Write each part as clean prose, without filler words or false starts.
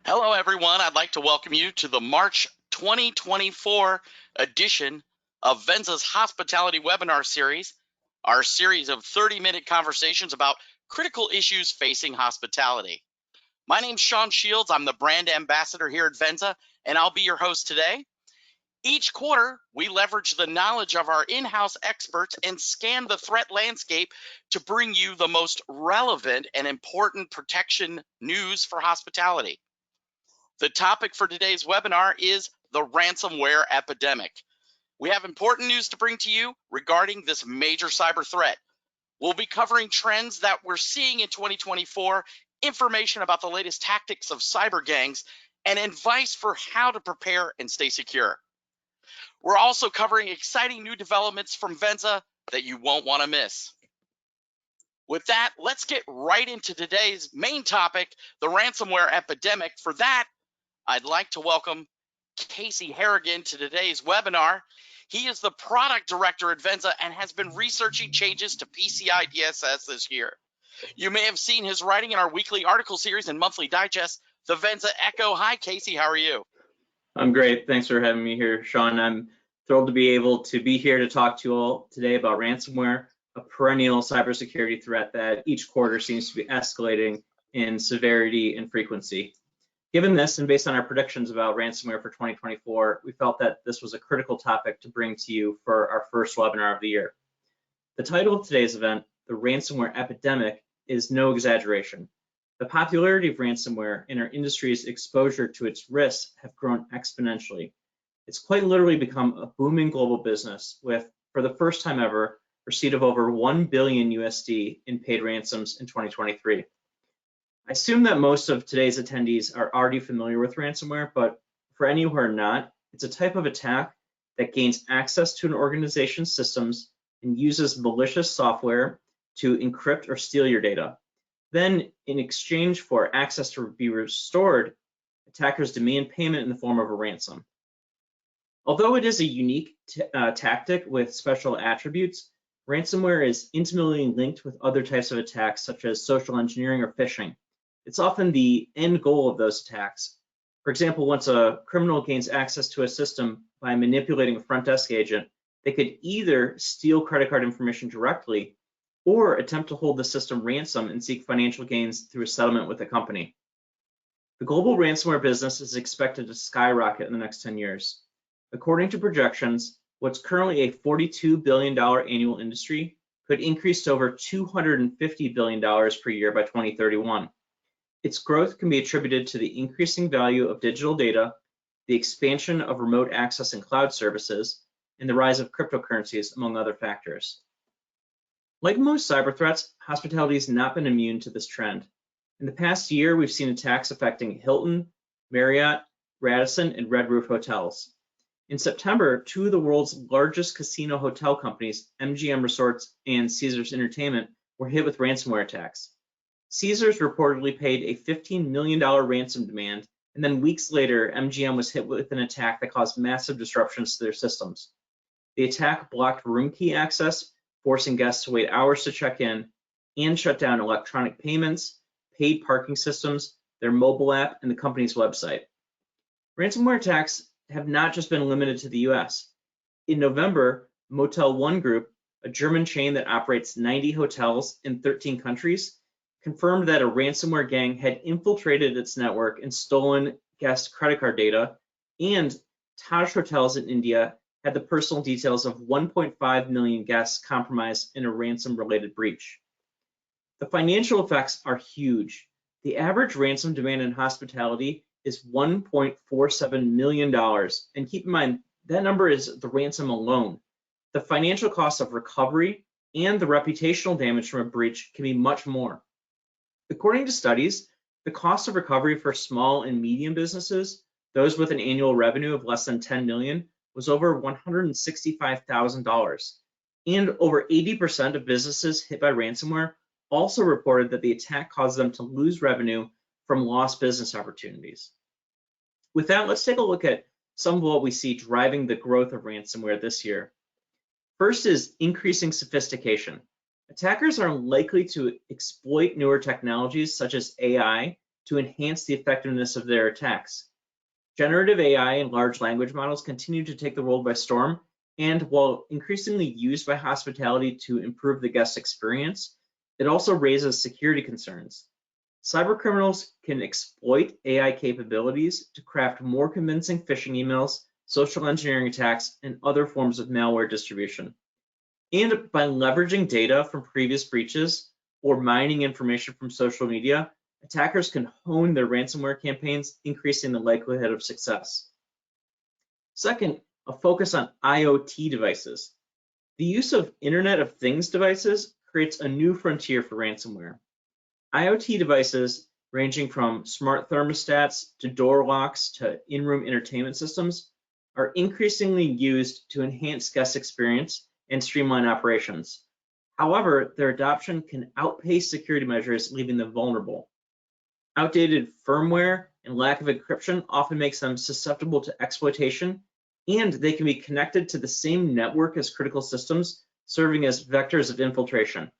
Hello, everyone. I'd like to welcome you to the March 2024 edition of Venza's Hospitality Webinar Series, our series of 30-minute conversations about critical issues facing hospitality. My name's Sean Shields. I'm the brand ambassador here at Venza, and I'll be your host today. Each quarter, we leverage the knowledge of our in-house experts and scan the threat landscape to bring you the most relevant and important protection news for hospitality. The topic for today's webinar is the ransomware epidemic. We have important news to bring to you regarding this major cyber threat. We'll be covering trends that we're seeing in 2024, information about the latest tactics of cyber gangs, and advice for how to prepare and stay secure. We're also covering exciting new developments from Venza that you won't want to miss. With that, let's get right into today's main topic, the ransomware epidemic. For that, I'd like to welcome Casey Harrigan to today's webinar. He is the product director at Venza and has been researching changes to PCI DSS this year. You may have seen his writing in our weekly article series and monthly digest, the Venza Echo. Hi, Casey. How are you? I'm great. Thanks for having me here, Sean. I'm thrilled to be able to be here to talk to you all today about ransomware, a perennial cybersecurity threat that each quarter seems to be escalating in severity and frequency. Given this, and based on our predictions about ransomware for 2024, we felt that this was a critical topic to bring to you for our first webinar of the year. The title of today's event, The Ransomware Epidemic, is no exaggeration. The popularity of ransomware and our industry's exposure to its risks have grown exponentially. It's quite literally become a booming global business with, for the first time ever, receipt of over $1 billion USD in paid ransoms in 2023. I assume that most of today's attendees are already familiar with ransomware, but for any who are not, it's a type of attack that gains access to an organization's systems and uses malicious software to encrypt or steal your data. Then, in exchange for access to be restored, attackers demand payment in the form of a ransom. Although it is a unique tactic with special attributes, ransomware is intimately linked with other types of attacks such as social engineering or phishing. It's often the end goal of those attacks. For example, once a criminal gains access to a system by manipulating a front desk agent, they could either steal credit card information directly or attempt to hold the system ransom and seek financial gains through a settlement with the company. The global ransomware business is expected to skyrocket in the next 10 years. According to projections, what's currently a $42 billion annual industry could increase to over $250 billion per year by 2031. Its growth can be attributed to the increasing value of digital data, the expansion of remote access and cloud services, and the rise of cryptocurrencies, among other factors. Like most cyber threats, hospitality has not been immune to this trend. In the past year, we've seen attacks affecting Hilton, Marriott, Radisson, and Red Roof hotels. In September, two of the world's largest casino hotel companies, MGM Resorts and Caesars Entertainment, were hit with ransomware attacks. Caesars reportedly paid a $15 million ransom demand, and then weeks later, MGM was hit with an attack that caused massive disruptions to their systems. The attack blocked room key access, forcing guests to wait hours to check in, and shut down electronic payments, paid parking systems, their mobile app, and the company's website. Ransomware attacks have not just been limited to the US. In November, Motel One Group, a German chain that operates 90 hotels in 13 countries, confirmed that a ransomware gang had infiltrated its network and stolen guest credit card data, and Taj Hotels in India had the personal details of 1.5 million guests compromised in a ransom-related breach. The financial effects are huge. The average ransom demand in hospitality is $1.47 million, and keep in mind, that number is the ransom alone. The financial cost of recovery and the reputational damage from a breach can be much more. According to studies, the cost of recovery for small and medium businesses, those with an annual revenue of less than 10 million, was over $165,000. And over 80% of businesses hit by ransomware also reported that the attack caused them to lose revenue from lost business opportunities. With that, let's take a look at some of what we see driving the growth of ransomware this year. First is increasing sophistication. Attackers are likely to exploit newer technologies such as AI to enhance the effectiveness of their attacks. Generative AI and large language models continue to take the world by storm, and while increasingly used by hospitality to improve the guest experience, it also raises security concerns. Cybercriminals can exploit AI capabilities to craft more convincing phishing emails, social engineering attacks, and other forms of malware distribution. And by leveraging data from previous breaches or mining information from social media, attackers can hone their ransomware campaigns, increasing the likelihood of success. Second, a focus on IoT devices. The use of Internet of Things devices creates a new frontier for ransomware. IoT devices, ranging from smart thermostats to door locks to in-room entertainment systems, are increasingly used to enhance guest experience and streamline operations. However, their adoption can outpace security measures, leaving them vulnerable. Outdated firmware and lack of encryption often makes them susceptible to exploitation, and they can be connected to the same network as critical systems, serving as vectors of infiltration.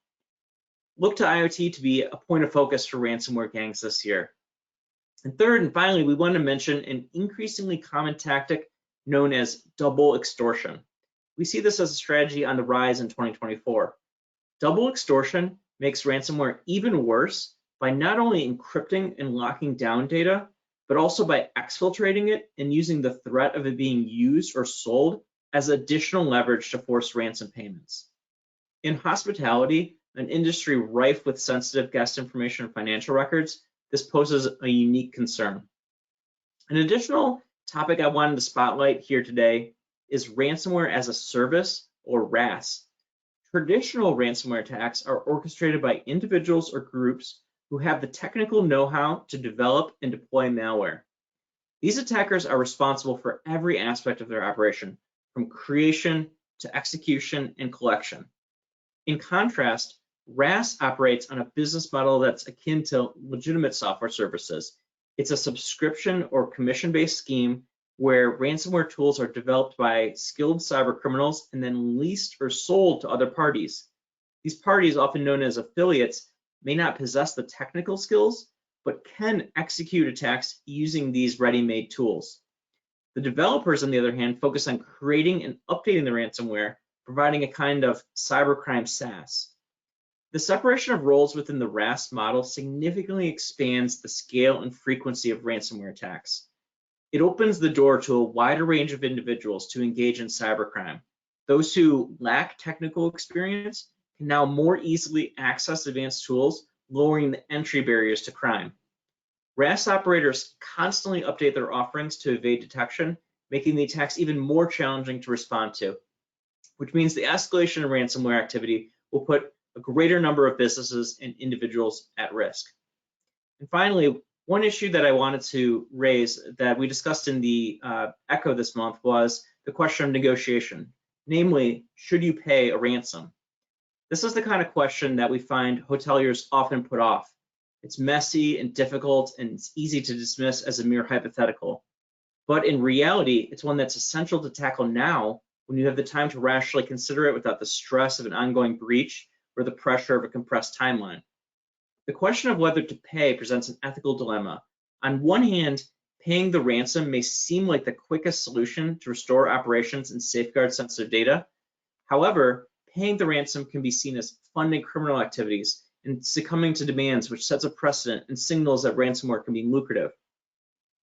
Look to IoT to be a point of focus for ransomware gangs this year. And third and finally, we want to mention an increasingly common tactic known as double extortion. We see this as a strategy on the rise in 2024. Double extortion makes ransomware even worse by not only encrypting and locking down data, but also by exfiltrating it and using the threat of it being used or sold as additional leverage to force ransom payments. In hospitality, an industry rife with sensitive guest information and financial records, this poses a unique concern. An additional topic I wanted to spotlight here today is ransomware as a service, or RaaS. Traditional ransomware attacks are orchestrated by individuals or groups who have the technical know-how to develop and deploy malware. These attackers are responsible for every aspect of their operation, from creation to execution and collection. In contrast, RaaS operates on a business model that's akin to legitimate software services. It's a subscription or commission-based scheme where ransomware tools are developed by skilled cyber criminals and then leased or sold to other parties. These parties, often known as affiliates, may not possess the technical skills, but can execute attacks using these ready-made tools. The developers, on the other hand, focus on creating and updating the ransomware, providing a kind of cybercrime SaaS. The separation of roles within the RaaS model significantly expands the scale and frequency of ransomware attacks. It opens the door to a wider range of individuals to engage in cybercrime. Those who lack technical experience can now more easily access advanced tools, lowering the entry barriers to crime. RaaS operators constantly update their offerings to evade detection, making the attacks even more challenging to respond to, which means the escalation of ransomware activity will put a greater number of businesses and individuals at risk. And finally, one issue that I wanted to raise that we discussed in the Echo this month was the question of negotiation. Namely, should you pay a ransom? This is the kind of question that we find hoteliers often put off. It's messy and difficult, and it's easy to dismiss as a mere hypothetical. But in reality, it's one that's essential to tackle now when you have the time to rationally consider it without the stress of an ongoing breach or the pressure of a compressed timeline. The question of whether to pay presents an ethical dilemma. On one hand, paying the ransom may seem like the quickest solution to restore operations and safeguard sensitive data. However, paying the ransom can be seen as funding criminal activities and succumbing to demands, which sets a precedent and signals that ransomware can be lucrative.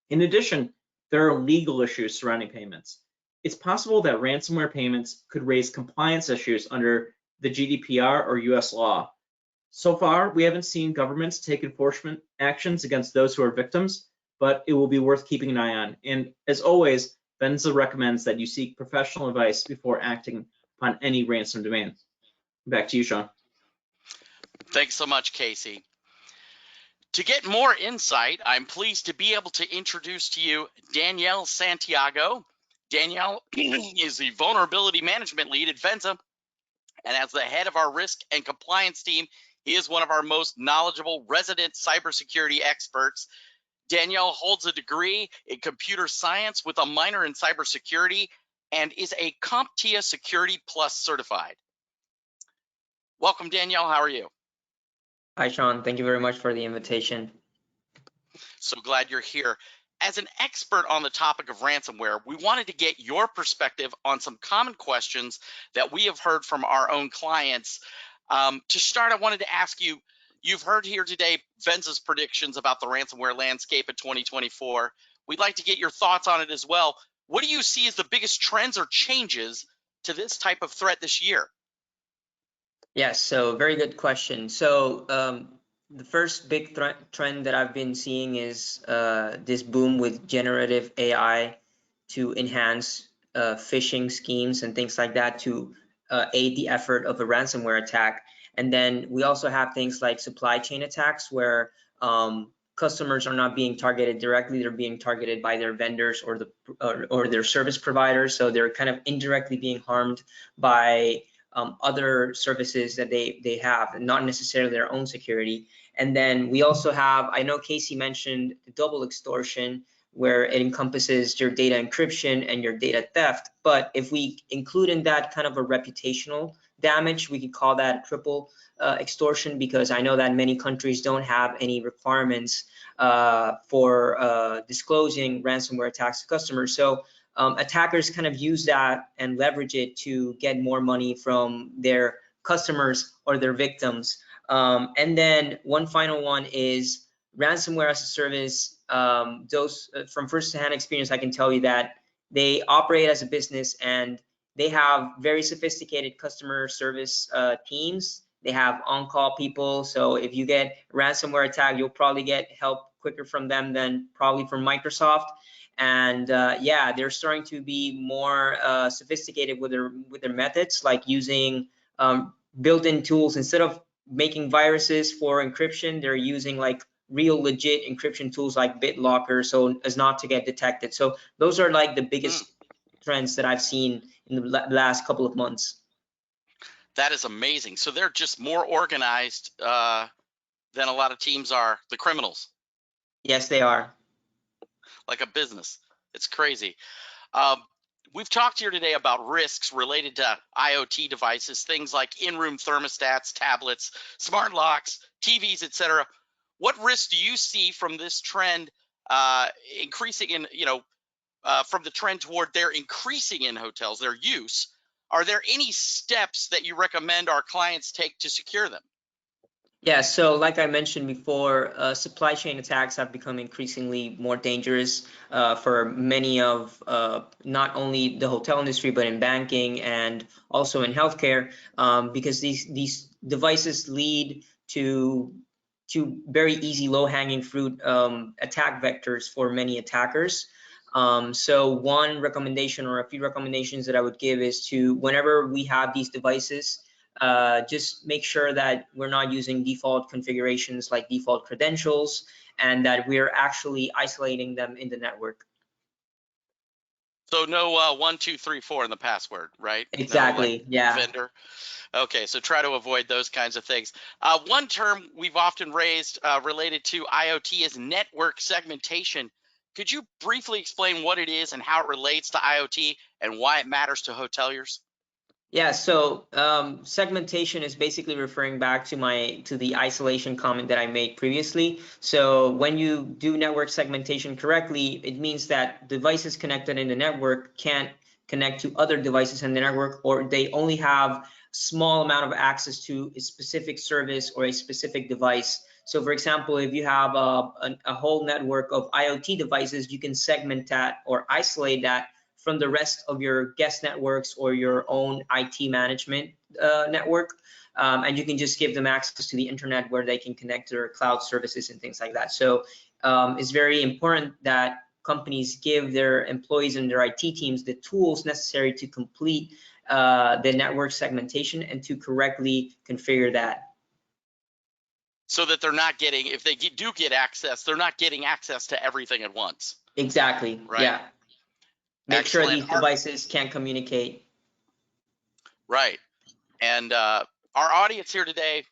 In addition, there are legal issues surrounding payments. It's possible that ransomware payments could raise compliance issues under the GDPR or US law. So far, we haven't seen governments take enforcement actions against those who are victims, but it will be worth keeping an eye on. And as always, Venza recommends that you seek professional advice before acting upon any ransom demand. Back to you, Sean. Thanks so much, Casey. To get more insight, I'm pleased to be able to introduce to you Danielle Santiago. Danielle is the vulnerability management lead at Venza, and as the head of our risk and compliance team, he is one of our most knowledgeable resident cybersecurity experts. Danielle holds a degree in computer science with a minor in cybersecurity and is a CompTIA Security Plus certified. Welcome, Danielle. How are you? Hi, Sean. Thank you very much for the invitation. So glad you're here. As an expert on the topic of ransomware, we wanted to get your perspective on some common questions that we have heard from our own clients. To start, I wanted to ask you, you've heard here today Venza's predictions about the ransomware landscape in 2024. We'd like to get your thoughts on it as well. What do you see as the biggest trends or changes to this type of threat this year? Yes, so very good question. So the first big trend that I've been seeing is this boom with generative AI to enhance phishing schemes and things like that to aid the effort of a ransomware attack. And then we also have things like supply chain attacks where customers are not being targeted directly, they're being targeted by their vendors or their service providers. So they're kind of indirectly being harmed by other services that they have, not necessarily their own security. And then we also have, I know Casey mentioned double extortion, where it encompasses your data encryption and your data theft. But if we include in that kind of a reputational damage, we could call that triple extortion, because I know that many countries don't have any requirements for disclosing ransomware attacks to customers. So attackers kind of use that and leverage it to get more money from their customers or their victims. And then one final one is ransomware as a service. Those from first-hand experience, I can tell you that they operate as a business and they have very sophisticated customer service teams. They have on-call people. So if you get a ransomware attack, you'll probably get help quicker from them than probably from Microsoft. And yeah, they're starting to be more sophisticated with their methods, like using built-in tools. Instead of making viruses for encryption, they're using like real legit encryption tools like BitLocker, so as not to get detected. So those are like the biggest trends that I've seen in the last couple of months. That is amazing. So they're just more organized than a lot of teams are, the criminals. Yes, they are. Like a business. It's crazy. We've talked here today about risks related to IoT devices, things like in-room thermostats, tablets, smart locks, TVs, etc. What risks do you see from this trend increasing in, from the trend toward their increasing in hotels, their use? Are there any steps that you recommend our clients take to secure them? Yeah, so like I mentioned before, supply chain attacks have become increasingly more dangerous for many of not only the hotel industry, but in banking and also in healthcare, because these devices lead to very easy, low-hanging fruit attack vectors for many attackers. So one recommendation or a few recommendations that I would give is to, whenever we have these devices, just make sure that we're not using default configurations like default credentials, and that we're actually isolating them in the network. So no 1, 2, 3, 4 in the password, right? Exactly. No, like, yeah. Vendor. Okay, so try to avoid those kinds of things. One term we've often raised related to IoT is network segmentation. Could you briefly explain what it is and how it relates to IoT and why it matters to hoteliers? Yeah, so segmentation is basically referring back to the isolation comment that I made previously. So when you do network segmentation correctly, it means that devices connected in the network can't connect to other devices in the network, or they only have small amount of access to a specific service or a specific device. So for example, if you have a whole network of IoT devices, you can segment that or isolate that from the rest of your guest networks or your own IT management network. And you can just give them access to the internet where they can connect to their cloud services and things like that. So it's very important that companies give their employees and their IT teams the tools necessary to complete the network segmentation and to correctly configure that. So that they're not getting, if they do get access, they're not getting access to everything at once. Exactly. Right. Yeah. Make Excellent. sure these devices can communicate. Right. And our audience here today,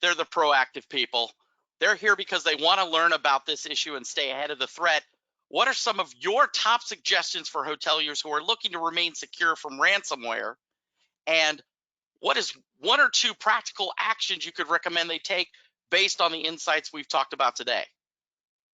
they're the proactive people. They're here because they want to learn about this issue and stay ahead of the threat. What are some of your top suggestions for hoteliers who are looking to remain secure from ransomware? And what is 1 or 2 practical actions you could recommend they take based on the insights we've talked about today?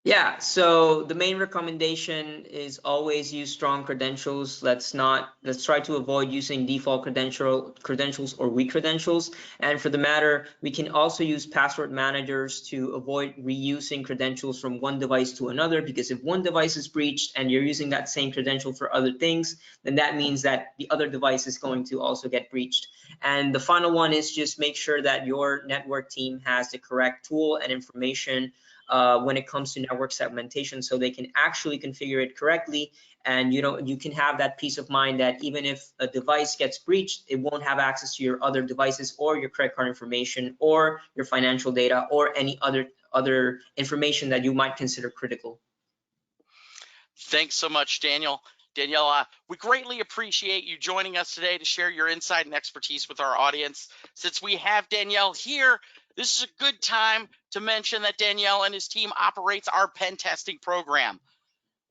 Yeah, so the main recommendation is always use strong credentials. Let's try to avoid using default credentials or weak credentials. And for the matter, we can also use password managers to avoid reusing credentials from one device to another, because if one device is breached and you're using that same credential for other things, then that means that the other device is going to also get breached. And the final one is just make sure that your network team has the correct tool and information when it comes to network segmentation, so they can actually configure it correctly. And you can have that peace of mind that even if a device gets breached, it won't have access to your other devices or your credit card information or your financial data or any other information that you might consider critical. Thanks so much, Danielle. Danielle, we greatly appreciate you joining us today to share your insight and expertise with our audience. Since we have Danielle here, this is a good time to mention that Danielle and his team operates our pen testing program.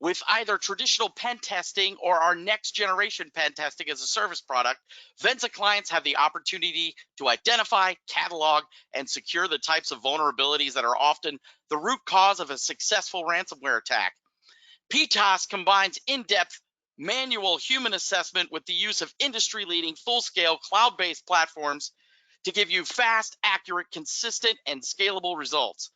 With either traditional pen testing or our next generation pen testing as a service product, Venza clients have the opportunity to identify, catalog, and secure the types of vulnerabilities that are often the root cause of a successful ransomware attack. PTAS combines in-depth manual human assessment with the use of industry-leading full-scale cloud-based platforms to give you fast, accurate, consistent, and scalable results.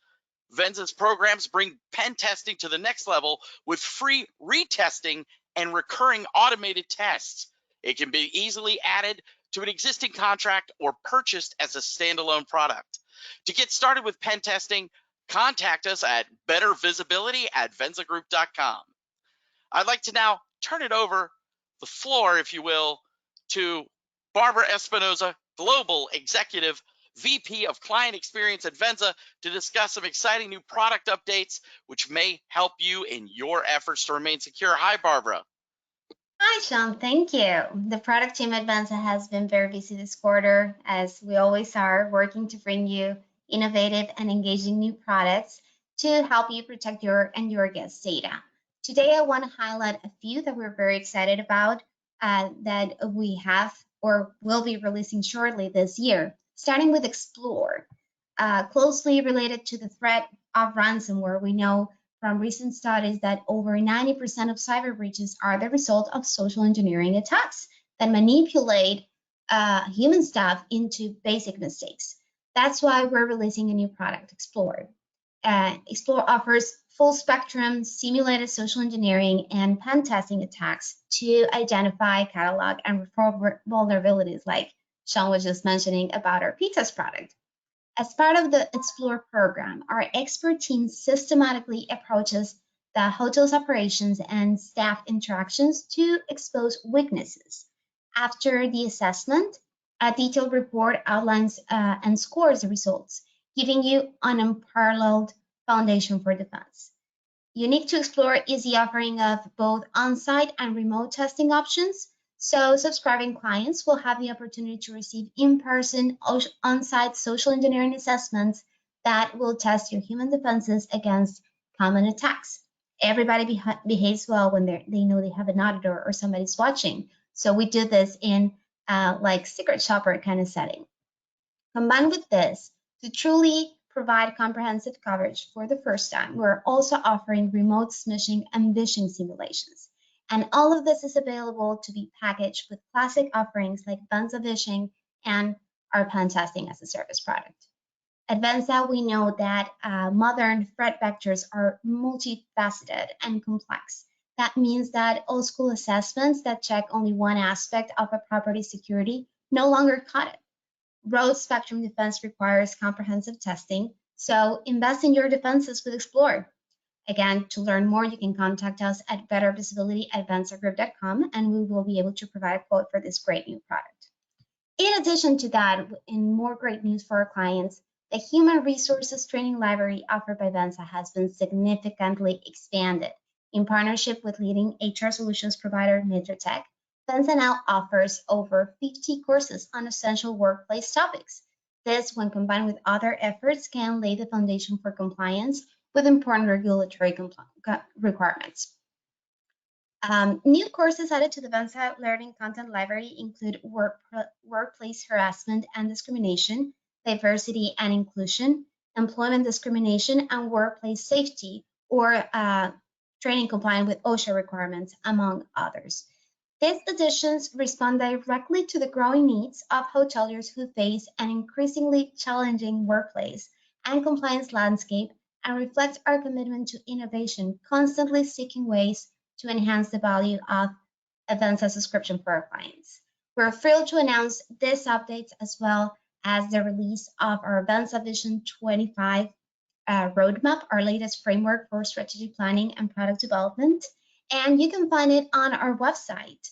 Venza's programs bring pen testing to the next level with free retesting and recurring automated tests. It can be easily added to an existing contract or purchased as a standalone product. To get started with pen testing, contact us at bettervisibility@venzagroup.com. I'd like to now turn it over the floor, if you will, to Barbara Espinosa, Global Executive VP of Client Experience at Venza, to discuss some exciting new product updates which may help you in your efforts to remain secure. Hi, Barbara. Hi, Sean. Thank you. The product team at Venza has been very busy this quarter, as we always are, working to bring you innovative and engaging new products to help you protect your and your guests' data. Today, I want to highlight a few that we're very excited about that we have or will be releasing shortly this year, starting with Explore. Closely related to the threat of ransomware, we know from recent studies that over 90% of cyber breaches are the result of social engineering attacks that manipulate human stuff into basic mistakes. That's why we're releasing a new product, Explore. Explore offers full spectrum simulated social engineering and pen testing attacks to identify, catalog, and report vulnerabilities, like Sean was just mentioning about our PTEST product. As part of the Explore program, our expert team systematically approaches the hotel's operations and staff interactions to expose weaknesses. After the assessment, a detailed report outlines and scores the results, giving you an unparalleled foundation for defense. Unique to Explore is the offering of both on-site and remote testing options, so subscribing clients will have the opportunity to receive in-person, on-site social engineering assessments that will test your human defenses against common attacks. Everybody behaves well when they know they have an auditor or somebody's watching. So we do this in like secret shopper kind of setting. Combined with this, to truly provide comprehensive coverage for the first time, we're also offering remote smishing and phishing simulations. And all of this is available to be packaged with classic offerings like Venza phishing and our pen testing as a service product. At Venza, we know that modern threat vectors are multifaceted and complex. That means that old school assessments that check only one aspect of a property's security no longer cut it. Broad spectrum defense requires comprehensive testing, so invest in your defenses with Explore. Again, to learn more, you can contact us at bettervisibility@venzagroup.com, and we will be able to provide a quote for this great new product. In addition to that, in more great news for our clients, the Human Resources Training Library offered by Venza has been significantly expanded. In partnership with leading HR solutions provider Midrotech, Venza now offers over 50 courses on essential workplace topics. This, when combined with other efforts, can lay the foundation for compliance with important regulatory requirements. New courses added to the Venza Learning Content Library include workplace harassment and discrimination, diversity and inclusion, employment discrimination, and workplace safety, or training compliant with OSHA requirements, among others. These additions respond directly to the growing needs of hoteliers who face an increasingly challenging workplace and compliance landscape, and reflect our commitment to innovation, constantly seeking ways to enhance the value of Venza subscription for our clients. We're thrilled to announce these updates as well as the release of our Venza Vision 25 roadmap, our latest framework for strategic planning and product development. And you can find it on our website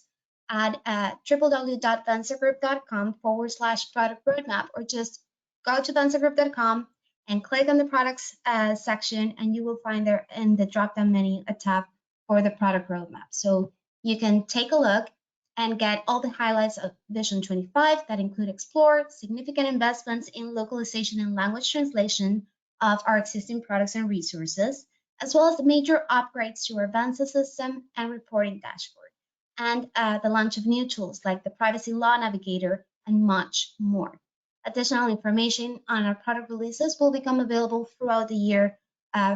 at www.venzagroup.com/product roadmap, or just go to venzagroup.com and click on the products section, and you will find there in the drop-down menu a tab for the product roadmap. So you can take a look and get all the highlights of Vision 25 that include explore significant investments in localization and language translation of our existing products and resources, as well as the major upgrades to our Venza system and reporting dashboard, and the launch of new tools like the Privacy Law Navigator and much more. Additional information on our product releases will become available throughout the year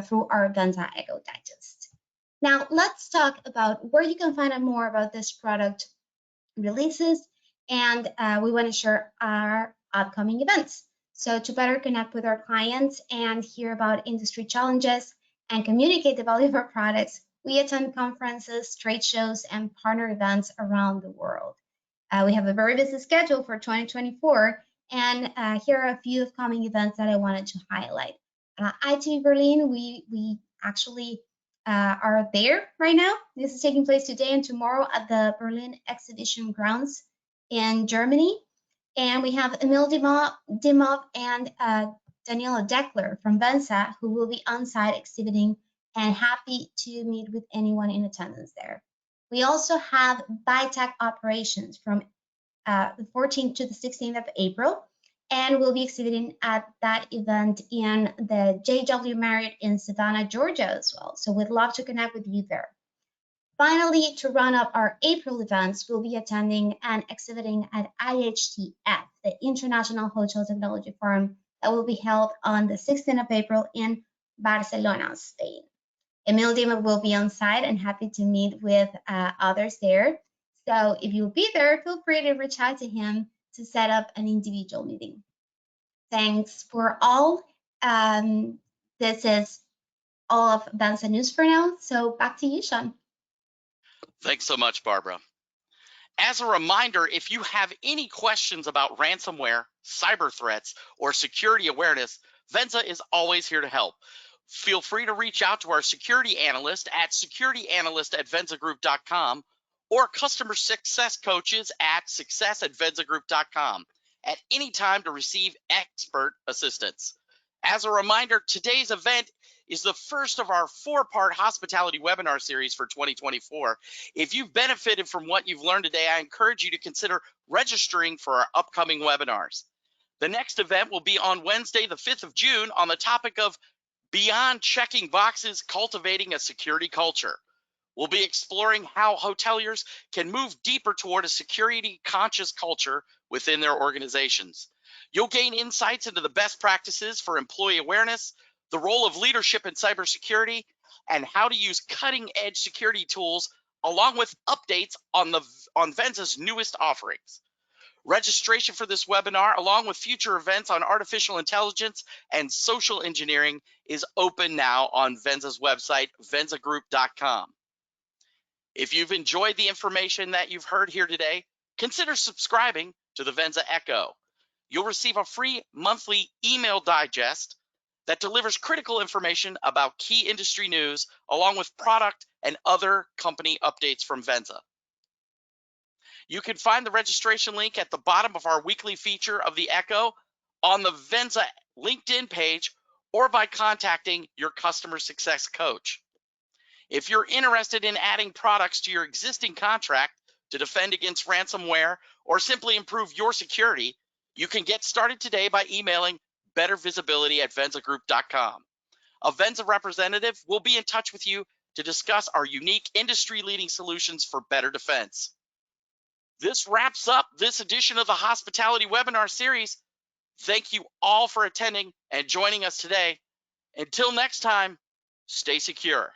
through our Venza Echo Digest. Now, let's talk about where you can find out more about this product releases, and we want to share our upcoming events. So to better connect with our clients and hear about industry challenges and communicate the value of our products, we attend conferences, trade shows, and partner events around the world. We have a very busy schedule for 2024, and here are a few upcoming events that I wanted to highlight. ITV Berlin, we actually are there right now. This is taking place today and tomorrow at the Berlin Exhibition Grounds in Germany. And we have Emil Dimov and Danielle Santiago from Venza, who will be on site exhibiting, and happy to meet with anyone in attendance there. We also have BITEC operations from the 14th to the 16th of April, and we'll be exhibiting at that event in the JW Marriott in Savannah, Georgia as well. So we'd love to connect with you there. Finally, to run up our April events, we'll be attending and exhibiting at IHTF, the International Hotel Technology Forum, that will be held on the 16th of April in Barcelona, Spain. Emil Dimov will be on site and happy to meet with others there. So if you'll be there, feel free to reach out to him to set up an individual meeting. Thanks for all. This is all of Venza News for now. So back to you, Sean. Thanks so much, Barbara. As a reminder, if you have any questions about ransomware, cyber threats, or security awareness, Venza is always here to help. Feel free to reach out to our security analyst at security@venzagroup.com or customer success coaches at success@venzagroup.com at any time to receive expert assistance. As a reminder, today's event is the first of our 4-part hospitality webinar series for 2024. If you've benefited from what you've learned today, I encourage you to consider registering for our upcoming webinars. The next event will be on Wednesday, the 5th of June, on the topic of Beyond Checking Boxes, Cultivating a Security Culture. We'll be exploring how hoteliers can move deeper toward a security-conscious culture within their organizations. You'll gain insights into the best practices for employee awareness, the role of leadership in cybersecurity, and how to use cutting-edge security tools, along with updates on Venza's newest offerings. Registration for this webinar, along with future events on artificial intelligence and social engineering, is open now on Venza's website, venzagroup.com. If you've enjoyed the information that you've heard here today, consider subscribing to the Venza Echo. You'll receive a free monthly email digest that delivers critical information about key industry news, along with product and other company updates from Venza. You can find the registration link at the bottom of our weekly feature of the Echo, on the Venza LinkedIn page, or by contacting your customer success coach. If you're interested in adding products to your existing contract to defend against ransomware or simply improve your security, you can get started today by emailing bettervisibility@venzagroup.com. A Venza representative will be in touch with you to discuss our unique industry-leading solutions for better defense. This wraps up this edition of the Hospitality Webinar Series. Thank you all for attending and joining us today. Until next time, stay secure.